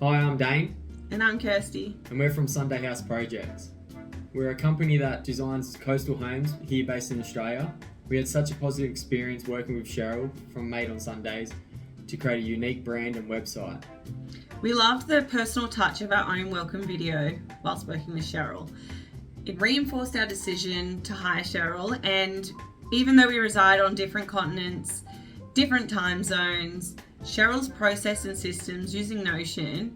Hi, I'm Dane. And I'm Kirsty. And we're from Sunday House Projects. We're a company that designs coastal homes here based in Australia. We had such a positive experience working with Cheryl from Made on Sundays to create a unique brand and website. We loved the personal touch of our own welcome video whilst working with Cheryl. It reinforced our decision to hire Cheryl, and even though we reside on different continents, different time zones, Cheryl's process and systems using Notion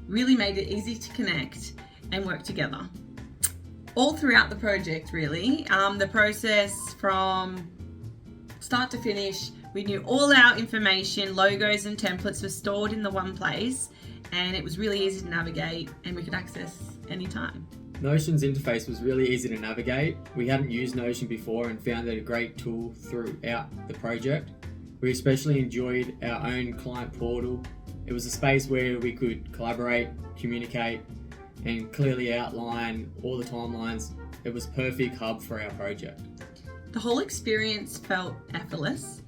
really made it easy to connect and work together. All throughout the project, really, the process from start to finish, we knew all our information, logos and templates were stored in the one place, and it was really easy to navigate and we could access anytime. Notion's interface was really easy to navigate. We hadn't used Notion before and found it a great tool throughout the project. We especially enjoyed our own client portal. It was a space where we could collaborate, communicate, and clearly outline all the timelines. It was a perfect hub for our project. The whole experience felt effortless.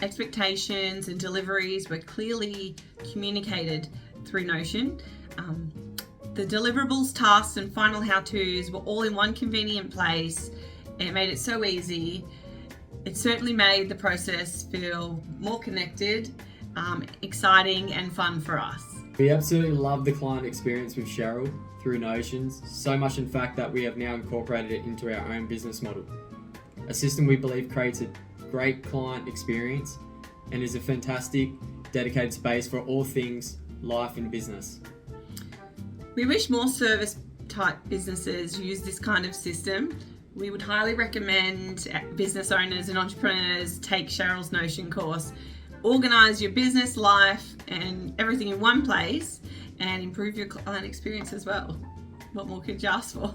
Expectations and deliveries were clearly communicated through Notion. The deliverables, tasks, and final how-tos were all in one convenient place. It made it so easy. It certainly made the process feel more connected, exciting, and fun for us. We absolutely love the client experience with Cheryl through Notions, so much in fact that we have now incorporated it into our own business model. A system we believe creates a great client experience and is a fantastic, dedicated space for all things life and business. We wish more service type businesses use this kind of system. We would highly recommend business owners and entrepreneurs take Cheryl's Notion course. Organise your business, life and everything in one place and improve your client experience as well. What more could you ask for?